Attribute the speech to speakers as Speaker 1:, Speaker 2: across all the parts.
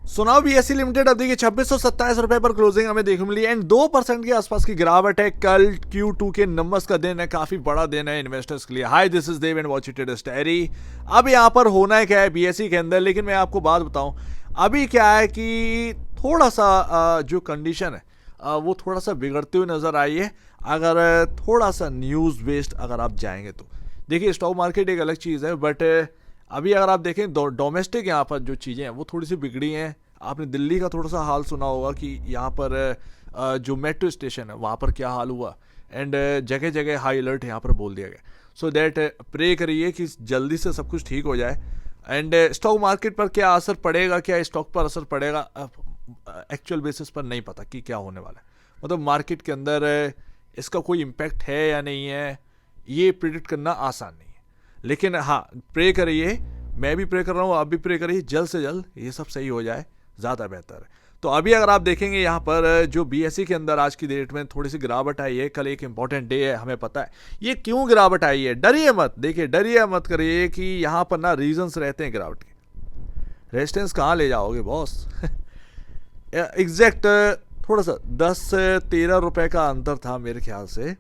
Speaker 1: सुनाओ BSc limited अब देखिए 2627 रुपए पर क्लोजिंग हमें देखने मिली एंड 2% के आसपास की गिरावट है। कल Q2 के नंबर्स का दिन है, काफी बड़ा दिन है इन्वेस्टर्स के लिए। Hi this is Dev and watch it starry. अब यहाँ पर होना है क्या है बीएससी के अंदर, लेकिन मैं आपको बात बताऊं अभी क्या है कि थोड़ा सा जो कंडीशन है वो थोड़ा सा बिगड़ते हुए नजर आई है। अगर थोड़ा सा न्यूज बेस्ड अगर आप जाएंगे तो देखिए स्टॉक मार्केट एक अलग चीज़ है, बट अभी अगर आप देखें डोमेस्टिक यहाँ पर जो चीज़ें हैं वो थोड़ी सी बिगड़ी हैं। आपने दिल्ली का थोड़ा सा हाल सुना होगा कि यहाँ पर जो मेट्रो स्टेशन है वहाँ पर क्या हाल हुआ एंड जगह जगह हाई अलर्ट यहाँ पर बोल दिया गया। सो दैट प्रे करिए कि जल्दी से सब कुछ ठीक हो जाए। एंड स्टॉक मार्केट पर क्या असर पड़ेगा, क्या स्टॉक पर असर पड़ेगा, एक्चुअल बेसिस पर नहीं पता कि क्या होने वाला है। मतलब मार्केट के अंदर इसका कोई इम्पैक्ट है या नहीं है ये प्रिडिक्ट करना आसान नहीं है। लेकिन हाँ प्रे करिए, मैं भी प्रे कर रहा हूँ, आप भी प्रे करिए जल्द से जल्द ये सब सही हो जाए, ज़्यादा बेहतर है। तो अभी अगर आप देखेंगे यहाँ पर जो बीएससी के अंदर आज की डेट में थोड़ी सी गिरावट आई है। कल एक इंपॉर्टेंट डे है, हमें पता है ये क्यों गिरावट आई है। डरिए मत, देखिए डरिए मत करिए कि यहाँ पर ना रीजंस रहते हैं गिरावट के। रेजिस्टेंस कहाँ ले जाओगे बॉस एग्जैक्ट थोड़ा सा 10 से 13 रुपए का अंतर था मेरे ख्याल से,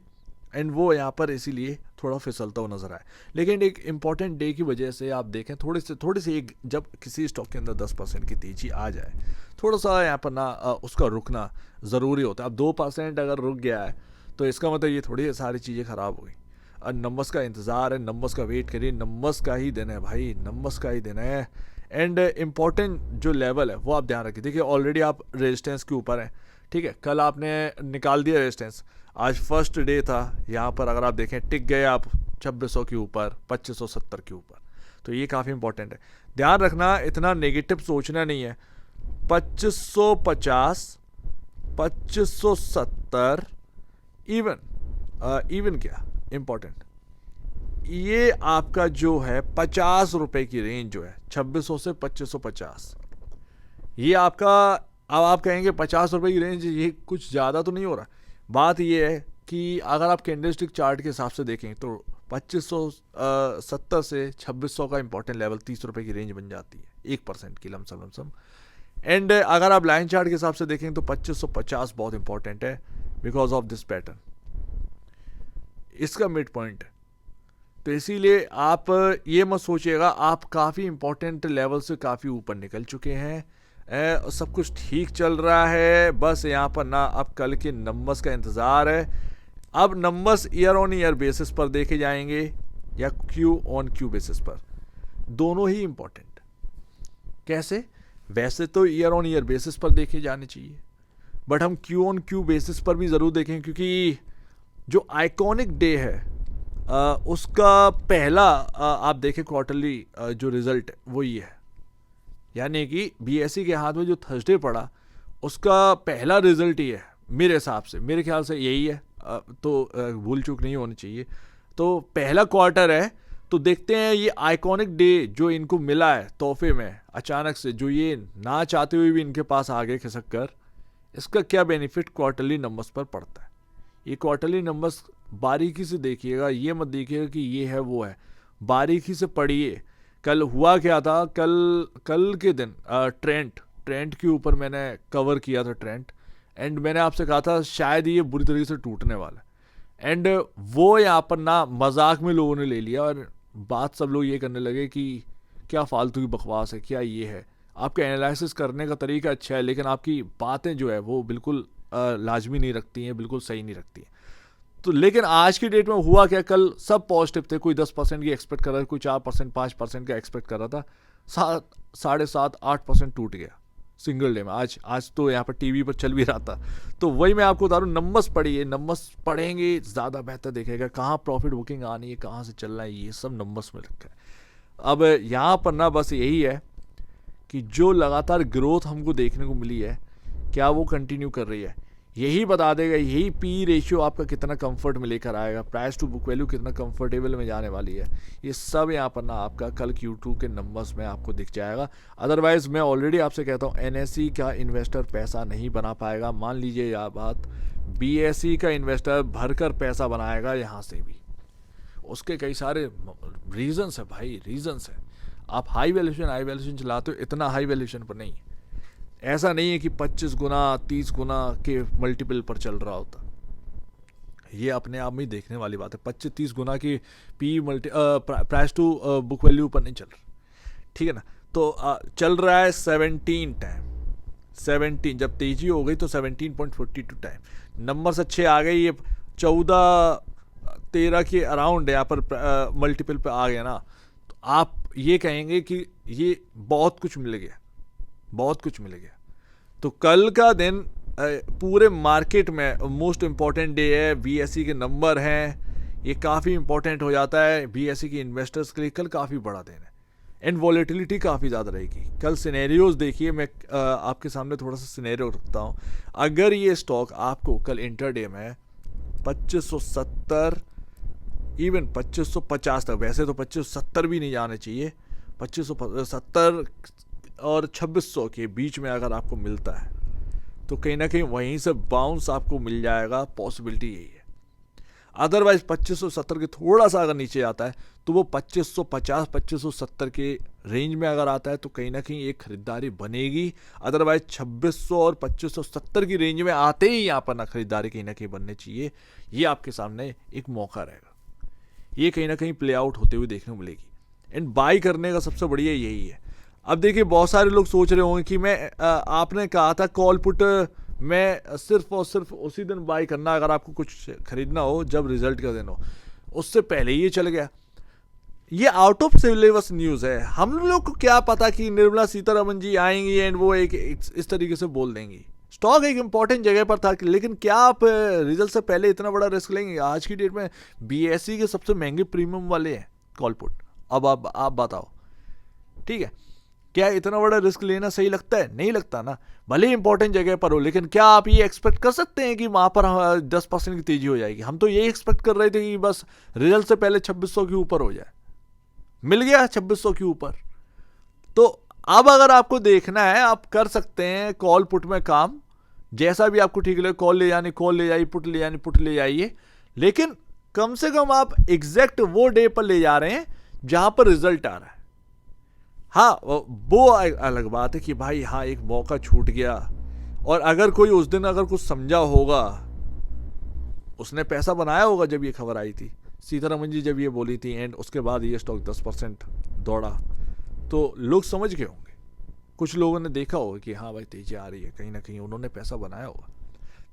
Speaker 1: एंड वो यहाँ पर इसीलिए थोड़ा फिसलता हुआ नजर आया। लेकिन एक इंपॉर्टेंट डे की वजह से आप देखें थोड़ी सी एक जब किसी स्टॉक के अंदर 10% की तेजी आ जाए थोड़ा सा यहाँ पर ना उसका रुकना ज़रूरी होता है। अब 2% अगर रुक गया है तो इसका मतलब ये थोड़ी सारी चीज़ें ख़राब हो गई। और नंबर्स का इंतज़ार है, नंबर्स का वेट करिए, नंबर्स का ही दिन है भाई, नंबर्स का ही दिन है। एंड इम्पॉर्टेंट जो लेवल है वो आप ध्यान रखिए। देखिए ऑलरेडी आप रेजिस्टेंस के ऊपर हैं, ठीक है, कल आपने निकाल दिया रेजिस्टेंस, आज फर्स्ट डे था यहाँ पर अगर आप देखें टिक गए आप 2600 के ऊपर, 2570 के ऊपर। तो ये काफ़ी इंपॉर्टेंट है, ध्यान रखना, इतना नेगेटिव सोचना नहीं है। 2550, 2570, इवन क्या इंपॉर्टेंट, ये आपका जो है 50 रुपए की रेंज जो है 2600 से 2550, ये आपका। अब आप कहेंगे 50 रुपए की रेंज ये कुछ ज़्यादा तो नहीं हो रहा। बात ये है कि अगर आप कैंडलस्टिक चार्ट के हिसाब से देखें तो 2570 से 2600 का इंपॉर्टेंट लेवल 30 रुपए की रेंज बन जाती है, 1% की लमसम। एंड अगर आप लाइन चार्ट के हिसाब से देखें तो 2550 बहुत इंपॉर्टेंट है बिकॉज ऑफ दिस पैटर्न, इसका मिड पॉइंट है। तो इसीलिए आप ये मत सोचिएगा आप काफ़ी इंपॉर्टेंट लेवल से काफ़ी ऊपर निकल चुके हैं, सब कुछ ठीक चल रहा है। बस यहाँ पर ना अब कल के नंबर्स का इंतज़ार है। अब numbers year on year basis पर देखे जाएंगे या क्यू ऑन क्यू बेसिस पर, दोनों ही इंपॉर्टेंट। कैसे? वैसे तो ईयर ऑन ईयर बेसिस पर देखे जाने चाहिए, बट हम क्यू ऑन क्यू बेसिस पर भी ज़रूर देखें, क्योंकि जो आइकॉनिक डे है उसका पहला आप देखें क्वार्टरली जो रिजल्ट है वो ये है, यानी कि बीएससी के हाथ में जो थर्सडे पड़ा उसका पहला रिजल्ट ही है मेरे हिसाब से, मेरे ख्याल से यही है। तो भूल चूक नहीं होनी चाहिए। तो पहला क्वार्टर है, तो देखते हैं ये आइकॉनिक डे जो इनको मिला है तोहफे में अचानक से, जो ये ना चाहते हुए भी इनके पास आ गए खिसक कर, इसका क्या बेनिफिट क्वार्टरली नंबर्स पर पड़ता है। ये क्वार्टरली नंबर्स बारीकी से देखिएगा, ये मत देखिएगा कि ये है वो है, बारीकी से पढ़िए। कल हुआ क्या था, कल के दिन ट्रेंड के ऊपर मैंने कवर किया था ट्रेंड, एंड मैंने आपसे कहा था शायद ये बुरी तरीके से टूटने वाला है, एंड वो यहाँ पर ना मजाक में लोगों ने ले लिया और बात सब लोग ये करने लगे कि क्या फालतू की बकवास है, क्या ये है। आपका एनालिसिस करने का तरीका अच्छा है लेकिन आपकी बातें जो है वो बिल्कुल लाजमी नहीं रखती हैं, बिल्कुल सही नहीं रखती हैं। तो लेकिन आज की डेट में हुआ क्या, कल सब पॉजिटिव थे, कोई 10% की एक्सपेक्ट कर रहा था, कोई 4% 5% का एक्सपेक्ट कर रहा था, 7.5-8% टूट गया सिंगल डे में। आज तो यहाँ पर टीवी पर चल भी रहा था। तो वही मैं आपको बता रहा हूँ, नंबर्स पढ़िए, नंबर्स पढ़ेंगे ज़्यादा बेहतर देखेगा, कहाँ प्रॉफिट बुकिंग आनी है, कहाँ से चलना है, ये सब नंबर्स में रखा है। अब यहाँ पर ना बस यही है कि जो लगातार ग्रोथ हमको देखने को मिली है क्या वो कंटिन्यू कर रही है, यही बता देगा। यही पी रेशियो आपका कितना कंफर्ट में लेकर आएगा, प्राइस टू बुक वैल्यू कितना कंफर्टेबल में जाने वाली है, ये सब यहाँ पर ना आपका कल Q2 के नंबर्स में आपको दिख जाएगा। अदरवाइज मैं ऑलरेडी आपसे कहता हूँ NSE का इन्वेस्टर पैसा नहीं बना पाएगा। मान लीजिए यह बात, BSE का इन्वेस्टर भरकर पैसा बनाएगा यहाँ से भी। उसके कई सारे रीजंस है भाई, रीजंस है। आप हाई वैल्यूएशन चलाते हो, इतना हाई वैल्यूएशन पर नहीं। ऐसा नहीं है कि 25 गुना 30 गुना के मल्टीपल पर चल रहा होता। ये अपने आप में ही देखने वाली बात है। 25-30 गुना की P multi price to book value पर नहीं चल रहा, ठीक है ना। तो चल रहा है 17 टाइम, 17 जब तेजी हो गई तो 17.42 टाइम। नंबर्स अच्छे आ गए, ये 14-13 के अराउंड यहाँ पर मल्टीपल पे आ गया ना, तो आप ये कहेंगे कि ये बहुत कुछ मिल गया, बहुत कुछ मिल गया। तो कल का दिन पूरे मार्केट में मोस्ट इम्पॉर्टेंट डे है। बीएसई के नंबर हैं, ये काफ़ी इंपॉर्टेंट हो जाता है बीएसई के इन्वेस्टर्स के लिए। कल काफ़ी बड़ा दिन है एंड वॉलेटिलिटी काफ़ी ज़्यादा रहेगी। कल सिनेरियोज देखिए, मैं आपके सामने थोड़ा सा सिनेरियो रखता हूँ। अगर ये स्टॉक आपको कल इंटरडे में 2570 इवन 2550 तक, वैसे तो 2570 भी नहीं जाने चाहिए, 2570 और 2600 के बीच में अगर आपको मिलता है तो कहीं ना कहीं वहीं से बाउंस आपको मिल जाएगा, पॉसिबिलिटी यही है। अदरवाइज 2570 के थोड़ा सा अगर नीचे आता है तो वो 2550 2570 के रेंज में अगर आता है तो कहीं ना कहीं एक खरीदारी बनेगी। अदरवाइज 2600 और 2570 की रेंज में आते ही यहाँ पर ना खरीदारी कहीं ना कहीं बननी चाहिए। ये आपके सामने एक मौका रहेगा, ये कहीं ना कहीं प्ले आउट होते हुए देखने को मिलेगी। एंड बाई करने का सबसे बढ़िया यही है। अब देखिए, बहुत सारे लोग सोच रहे होंगे कि मैं आपने कहा था कॉल पुट में सिर्फ और सिर्फ उसी दिन बाई करना अगर आपको कुछ खरीदना हो जब रिजल्ट का दिन हो, उससे पहले ये चल गया। ये आउट ऑफ सिलेबस न्यूज़ है। हम लोग को क्या पता कि निर्मला सीतारमन जी आएंगी एंड वो एक इस तरीके से बोल देंगी। स्टॉक एक इंपॉर्टेंट जगह पर था, लेकिन क्या आप रिजल्ट से पहले इतना बड़ा रिस्क लेंगे? आज की डेट में बीएसई के सबसे महंगे प्रीमियम वाले हैं कॉल पुट। अब आप बताओ, ठीक है, क्या इतना बड़ा रिस्क लेना सही लगता है? नहीं लगता ना। भले ही इंपॉर्टेंट जगह पर हो, लेकिन क्या आप ये एक्सपेक्ट कर सकते हैं कि वहां पर 10% की तेजी हो जाएगी? हम तो यही एक्सपेक्ट कर रहे थे कि बस रिजल्ट से पहले 2600 के ऊपर हो जाए। मिल गया 2600 के ऊपर। तो अब अगर आपको देखना है, आप कर सकते हैं कॉल पुट में काम, जैसा भी आपको ठीक लगे। कॉल ले जानी कॉल ले जाइए, पुट ले जानी पुट ले जाइए, लेकिन कम से कम आप एग्जैक्ट वो डे पर ले जा रहे हैं जहां पर रिजल्ट आ रहा है। हाँ, वो अलग बात है कि भाई हाँ एक मौका छूट गया, और अगर कोई उस दिन अगर कुछ समझा होगा, उसने पैसा बनाया होगा जब ये खबर आई थी, सीतारमन जी जब ये बोली थी एंड उसके बाद ये स्टॉक 10% दौड़ा, तो लोग समझ गए होंगे। कुछ लोगों ने देखा होगा कि हाँ भाई तेजी आ रही है, कहीं ना कहीं उन्होंने पैसा बनाया होगा।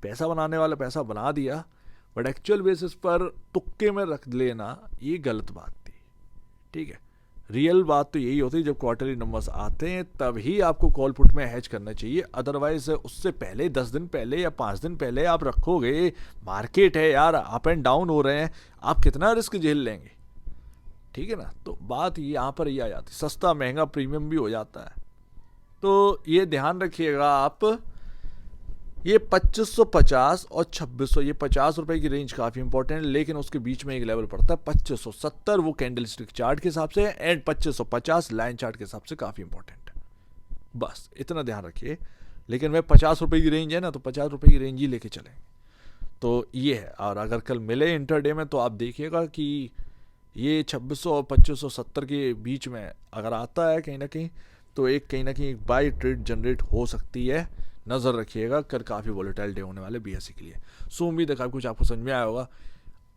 Speaker 1: पैसा बनाने वाला पैसा बना दिया, बट एक्चुअल बेसिस पर तुक्के में रख लेना ये गलत बात थी, ठीक है। रियल बात तो यही होती है, जब क्वार्टरली नंबर्स आते हैं तभी आपको कॉल पुट में हैज करना चाहिए। अदरवाइज उससे पहले 10 दिन पहले या 5 दिन पहले आप रखोगे, मार्केट है यार, अप एंड डाउन हो रहे हैं, आप कितना रिस्क झेल लेंगे, ठीक है ना। तो बात यहाँ पर ये आ जाती है, सस्ता महंगा प्रीमियम भी हो जाता है। तो ये ध्यान रखिएगा आप, ये 2550 और 2600, ये 50 रुपए की रेंज काफ़ी इंपॉर्टेंट है, लेकिन उसके बीच में एक लेवल पड़ता है 2570, वो कैंडल स्टिक चार्ट के हिसाब से, एंड 2550 लाइन चार्ट के हिसाब से काफ़ी इंपॉर्टेंट है। बस इतना ध्यान रखिए। लेकिन वह 50 रुपए की रेंज है ना, तो 50 रुपए की रेंज ही लेके चलेंगे। तो ये है, और अगर कल मिले इंटरडे में तो आप देखिएगा कि ये 2600 और 2570 के बीच में अगर आता है कहीं ना कहीं, तो एक कहीं ना कहीं एक बाई ट्रेड जनरेट हो सकती है। नज़र रखिएगा, कल काफ़ी वॉलेटाइल डे होने वाले बीएसई के लिए। सो उम्मीद है काफ़ी कुछ आपको समझ में आया होगा।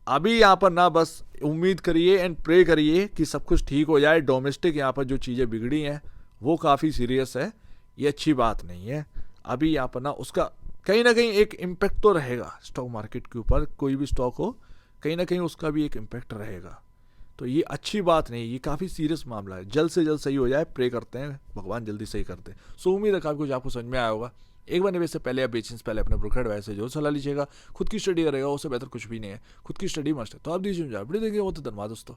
Speaker 1: अभी यहाँ पर ना बस उम्मीद करिए एंड प्रे करिए कि सब कुछ ठीक हो जाए। डोमेस्टिक यहाँ पर जो चीज़ें बिगड़ी हैं वो काफ़ी सीरियस है, ये अच्छी बात नहीं है। अभी यहाँ पर ना उसका कहीं ना कहीं एक इम्पैक्ट तो रहेगा स्टॉक मार्केट के ऊपर, कोई भी स्टॉक हो कहीं ना कहीं उसका भी एक इम्पैक्ट रहेगा। तो ये अच्छी बात नहीं, ये काफ़ी सीरियस मामला है। जल्द से जल्द सही हो जाए, प्रे करते हैं भगवान जल्दी सही करते हैं। सो उम्मीद है काफ़ी कुछ आपको समझ में आया होगा। एक बार निवेश से पहले या बेचने से पहले अपने ब्रोकर एडवाइस से जो सलाह लीजिएगा। खुद की स्टडी करेगा, उससे बेहतर कुछ भी नहीं है। खुद की स्टडी मस्ट है, तो आप दीजिए वीडियो देखिए। वो तो धन्यवाद दोस्तों।